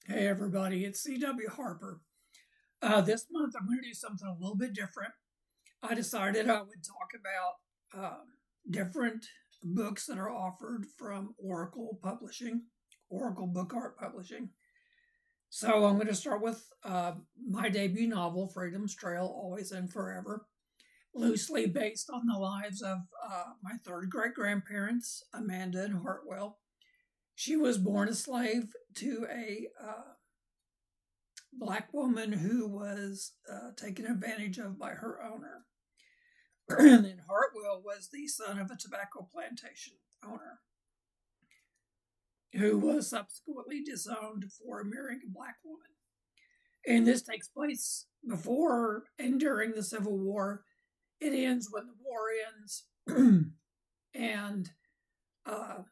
Hey everybody, it's C.W. Harper. This month I'm going to do something a little bit different. I decided I would talk about different books that are offered from Oracle Publishing, Oracle Book Art Publishing. So I'm going to start with my debut novel, Freedom's Trail, Always and Forever, loosely based on the lives of my third great grandparents, Amanda and Hartwell. She was born a slave to a black woman who was taken advantage of by her owner. And then Hartwell was the son of a tobacco plantation owner who was subsequently disowned for marrying a black woman. And this takes place before and during the Civil War. It ends when the war ends. And uh,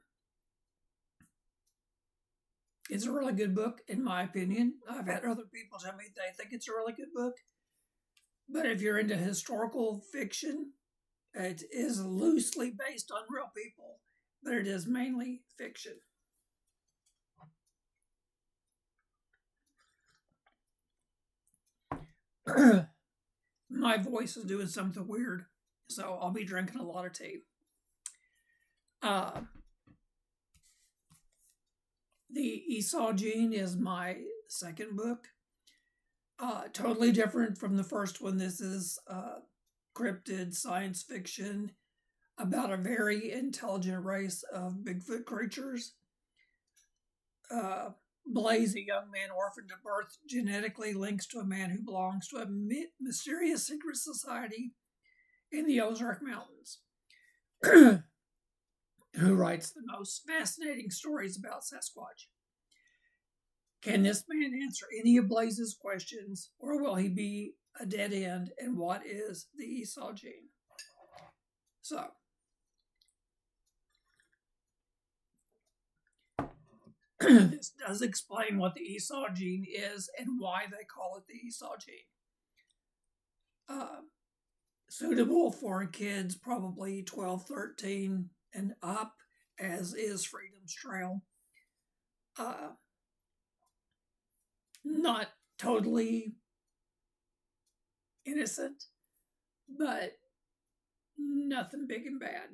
it's a really good book, in my opinion. I've had other people tell me they think it's a really good book. But if you're into historical fiction, it is loosely based on real people, but it is mainly fiction. My voice is doing something weird, so I'll be drinking a lot of tea. Uh, the Esau Gene is my second book. Totally different from the first one. This is cryptid science fiction about a very intelligent race of Bigfoot creatures. Blaze, a young man orphaned at birth, genetically links to a man who belongs to a mysterious secret society in the Ozark Mountains, who writes the most fascinating stories about Sasquatch. Can this man answer any of Blaze's questions, or will he be a dead end? And what is the Esau Gene? So, this does explain what the Esau Gene is and why they call it the Esau Gene. Suitable for kids probably 12, 13 and up, as is Freedom's Trail. Not totally innocent, but nothing big and bad.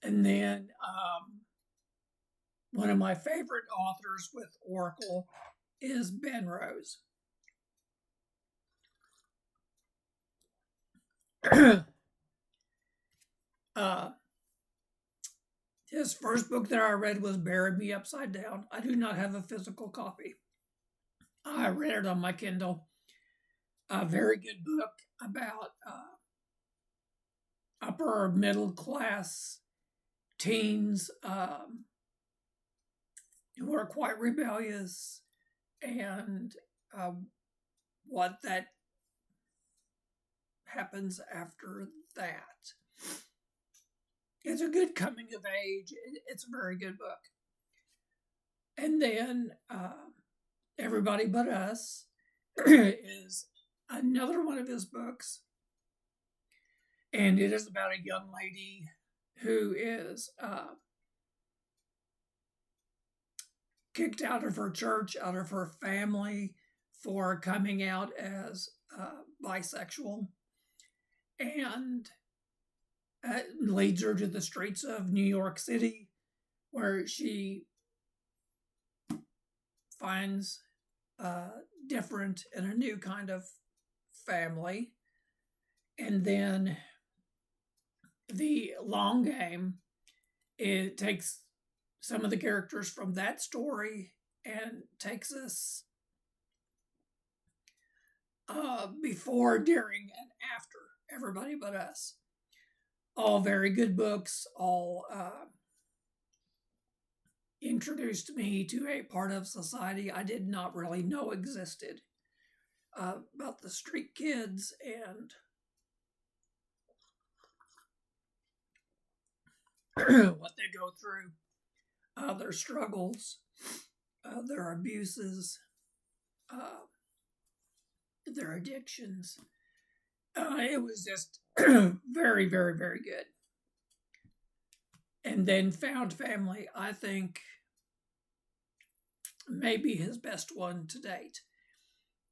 And then one of my favorite authors with Oracle is Ben Rose. His first book that I read was Bury Me Upside Down. I do not have a physical copy. I read it on my Kindle. A very good book about upper middle class teens who are quite rebellious and what that happens after that. It's a good coming of age. It's a very good book. And then Everybody But Us is another one of his books. And it is about a young lady who is kicked out of her church, out of her family for coming out as bisexual. And leads her to the streets of New York City, where she finds different and a new kind of family. And then the long game, it takes some of the characters from that story and takes us before, during, and after Everybody But Us. All very good books, all introduced me to a part of society I did not really know existed, about the street kids and what they go through, their struggles, their abuses, their addictions. It was just very, very, very good. And then Found Family, I think, maybe his best one to date.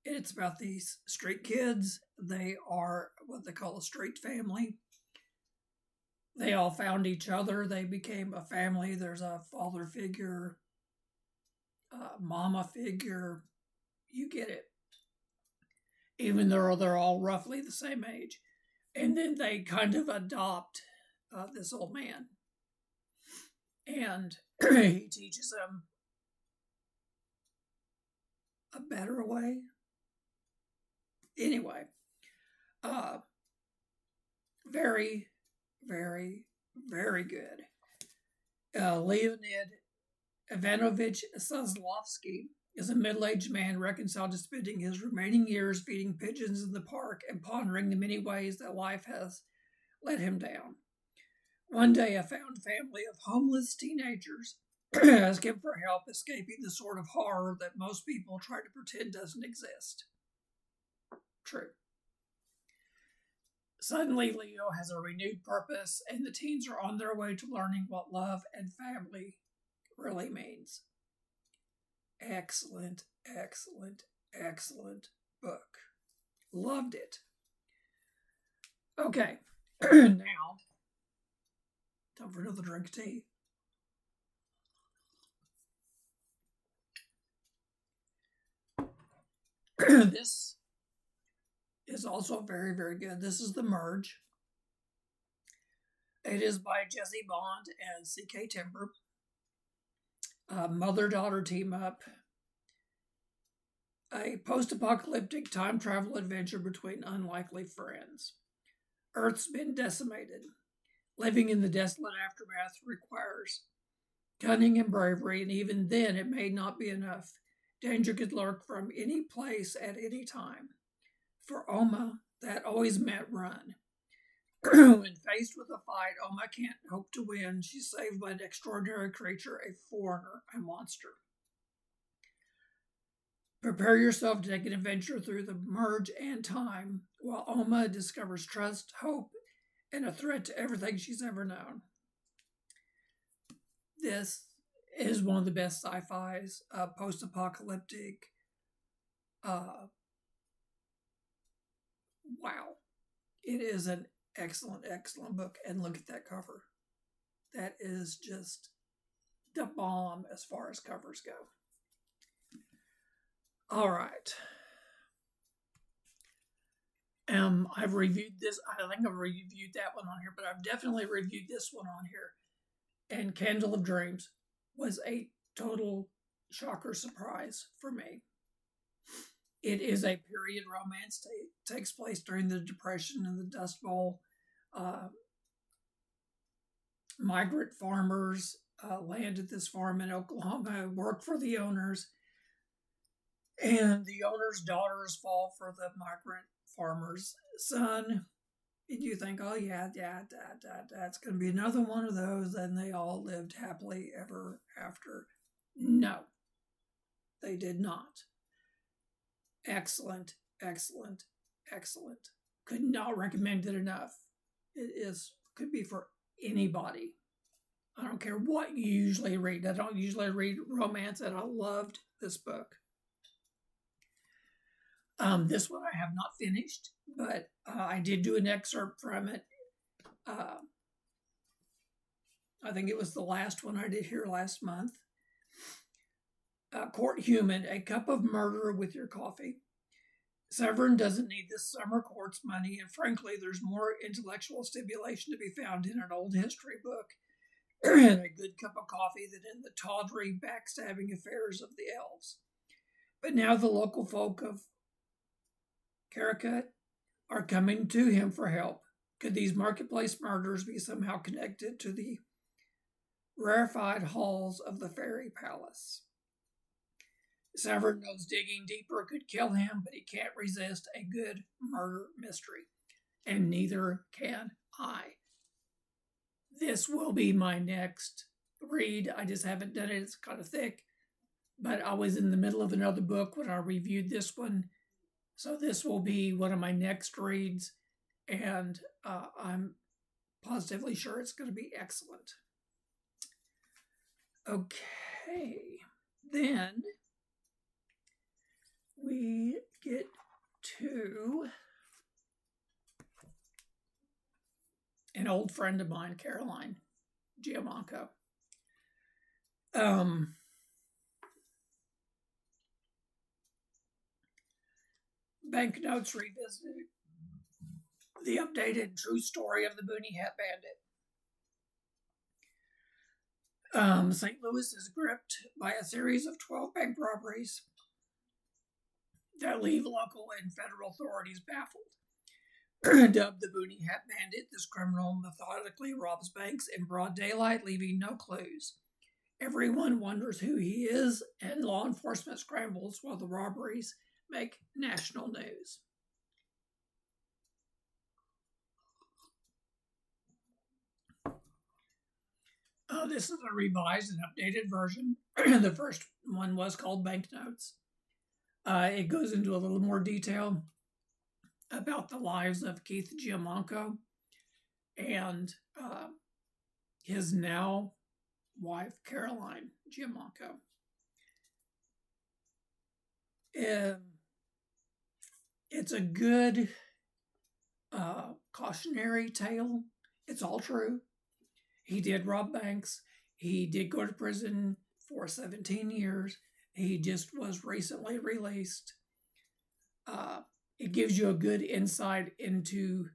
It's about these street kids. They are what they call a street family. They all found each other. They became a family. There's a father figure, a mama figure. You get it. Even though they're all roughly the same age. And then they kind of adopt this old man. And he teaches them a better way. Anyway, very, very, very good. Leonid Ivanovich Soslovsky is a middle-aged man reconciled to spending his remaining years feeding pigeons in the park and pondering the many ways that life has let him down. One day, a found family of homeless teenagers ask him for help escaping the sort of horror that most people try to pretend doesn't exist. True. Suddenly, Leo has a renewed purpose, and the teens are on their way to learning what love and family really means. Excellent, excellent, excellent book. Loved it. Okay, now, time for another drink of tea. This is also very, very good. This is The Merge. It is by Jesse Bond and C.K. Timber. Mother-daughter team up. A post-apocalyptic time travel adventure between unlikely friends. Earth's been decimated. Living in the desolate aftermath requires cunning and bravery, and even then it may not be enough. Danger could lurk from any place at any time. For Oma, that always meant run. When faced with a fight, Oma can't hope to win. She's saved by an extraordinary creature, a foreigner, a monster. Prepare yourself to take an adventure through the merge and time, while Oma discovers trust, hope, and a threat to everything she's ever known. This is one of the best sci-fis, post-apocalyptic. Wow. It is an excellent, excellent book. And look at that cover. That is just the bomb as far as covers go. All right. I've reviewed this. I think I've reviewed that one on here, but I've definitely reviewed this one on here. And Candle of Dreams was a total shocker surprise for me. It is a period romance. Takes place during the Depression and the Dust Bowl. Migrant farmers land at this farm in Oklahoma, work for the owners, and the owner's daughters fall for the migrant farmer's son. And you think, oh yeah, that's going to be another one of those, and they all lived happily ever after. No, they did not. Excellent, excellent, excellent. Could not recommend it enough. Could be for anybody. I don't care what you usually read. I don't usually read romance, and I loved this book. This one I have not finished, but I did do an excerpt from it. I think it was the last one I did here last month. Court Human, a cup of murder with your coffee. Severn doesn't need this summer court's money, and frankly, there's more intellectual stimulation to be found in an old history book and a good cup of coffee than in the tawdry, backstabbing affairs of the elves. But now the local folk of Caracut are coming to him for help. Could these marketplace murders be somehow connected to the rarefied halls of the fairy palace? Severn knows digging deeper could kill him, but he can't resist a good murder mystery. And neither can I. This will be my next read. I just haven't done it. It's kind of thick. But I was in the middle of another book when I reviewed this one. So this will be one of my next reads. And I'm positively sure it's going to be excellent. Okay. Then we get to an old friend of mine, Caroline Giammanco. Banknotes Revisited, the updated true story of the Boonie Hat Bandit. St. Louis is gripped by a series of 12 bank robberies that leave local and federal authorities baffled. Dubbed the Boonie Hat Bandit, this criminal methodically robs banks in broad daylight, leaving no clues. Everyone wonders who he is, and law enforcement scrambles while the robberies make national news. This is a revised and updated version. The first one was called Banknotes. It goes into a little more detail about the lives of Keith Giammanco and his now wife, Caroline Giammanco. It's a good cautionary tale. It's all true. He did rob banks. He did go to prison for 17 years. He just was recently released. It gives you a good insight into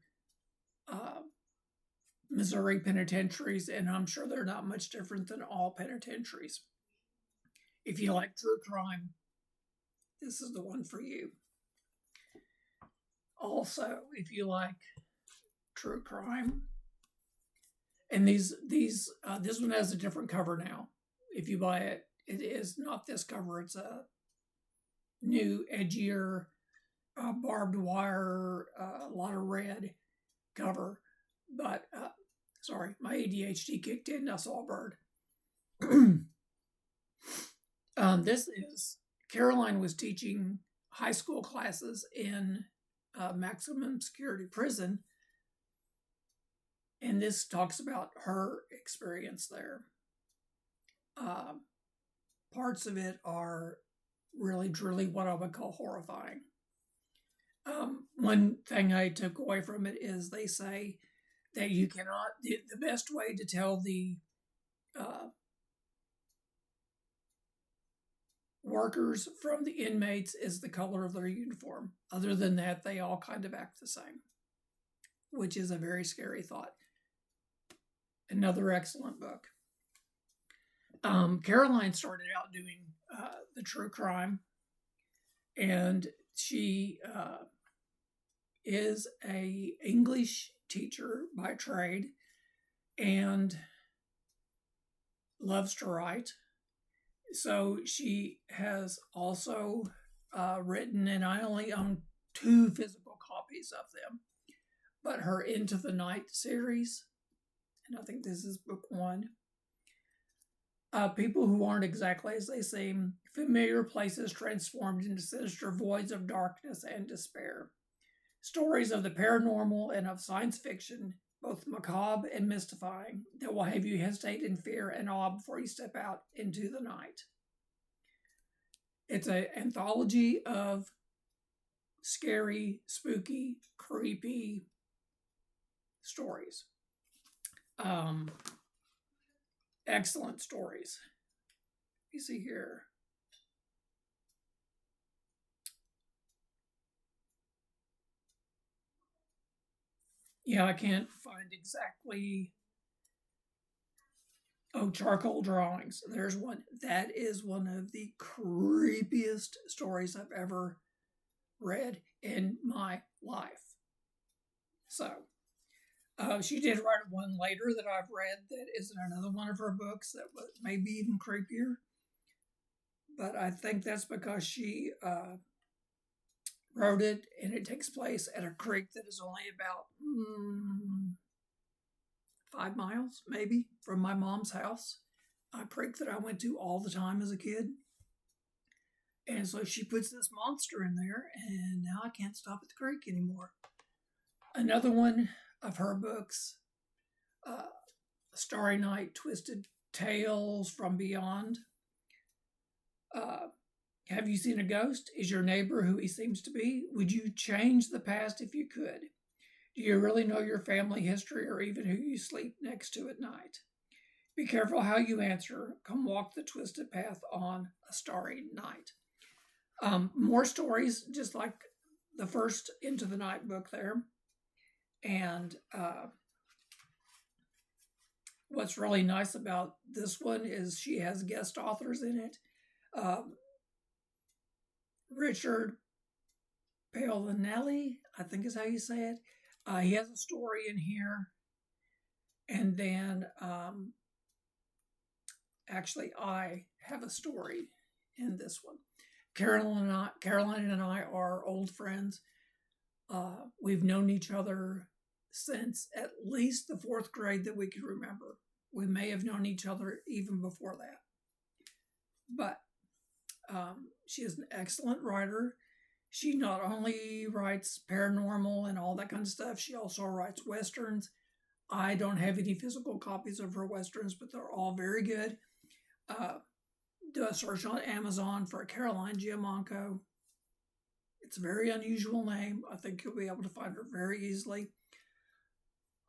Missouri penitentiaries, and I'm sure they're not much different than all penitentiaries. If you like true crime, this is the one for you. Also, if you like true crime, and this one has a different cover now. If you buy it, it is not this cover. It's a new, edgier, barbed wire, a lot of red cover. But, sorry, my ADHD kicked in. I saw a bird. This is, Caroline was teaching high school classes in maximum security prison. And this talks about her experience there. Parts of it are really, truly what I would call horrifying. One thing I took away from it is they say that you cannot, the best way to tell the workers from the inmates is the color of their uniform. Other than that, they all kind of act the same, which is a very scary thought. Another excellent book. Caroline started out doing the true crime, and she is a English teacher by trade and loves to write. So she has also written, and I only own 2 physical copies of them, but her Into the Night series, and I think this is book 1. People who aren't exactly as they seem, familiar places transformed into sinister voids of darkness and despair. Stories of the paranormal and of science fiction, both macabre and mystifying, that will have you hesitate in fear and awe before you step out into the night. It's an anthology of scary, spooky, creepy stories. Excellent stories. You see here. Yeah, I can't find exactly. Oh, charcoal drawings. There's one. That is one of the creepiest stories I've ever read in my life. So, she did write one later that I've read that isn't another one of her books that was maybe even creepier. But I think that's because she wrote it, and it takes place at a creek that is only about 5 miles, maybe, from my mom's house. A creek that I went to all the time as a kid. And so she puts this monster in there, and now I can't stop at the creek anymore. Another one of her books, Starry Night, Twisted Tales from Beyond. Have you seen a ghost? Is your neighbor who he seems to be? Would you change the past if you could? Do you really know your family history or even who you sleep next to at night? Be careful how you answer. Come walk the twisted path on a starry night. More stories, just like the first Into the Night book there. And what's really nice about this one is she has guest authors in it. Um, Richard Paolinelli, I think is how you say it. He has a story in here. And then actually, I have a story in this one. Caroline and I are old friends. We've known each other since at least the fourth grade that we can remember. We may have known each other even before that. But she is an excellent writer. She not only writes paranormal and all that kind of stuff, she also writes westerns. I don't have any physical copies of her westerns, but they're all very good. Do a search on Amazon for Caroline Giammanco. It's a very unusual name. I think you'll be able to find her very easily.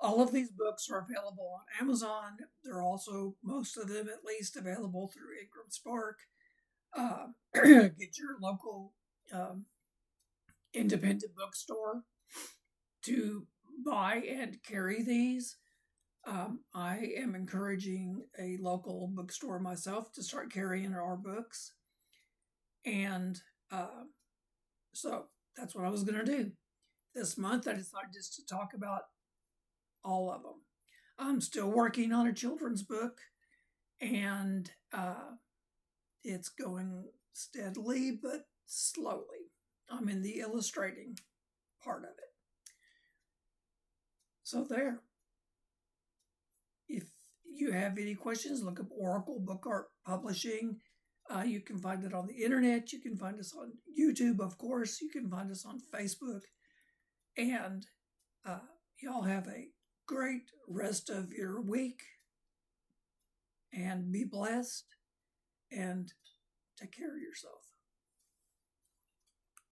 All of these books are available on Amazon. They're also, most of them at least, available through Ingram Spark. Get your local independent bookstore to buy and carry these. I am encouraging a local bookstore myself to start carrying our books. And so that's what I was going to do. This month, I decided just to talk about all of them. I'm still working on a children's book, and it's going steadily but slowly. I'm in the illustrating part of it. So there. If you have any questions, look up Oracle Book Art Publishing. You can find it on the internet. You can find us on YouTube, of course. You can find us on Facebook. And y'all have a great rest of your week. And be blessed. And take care of yourself.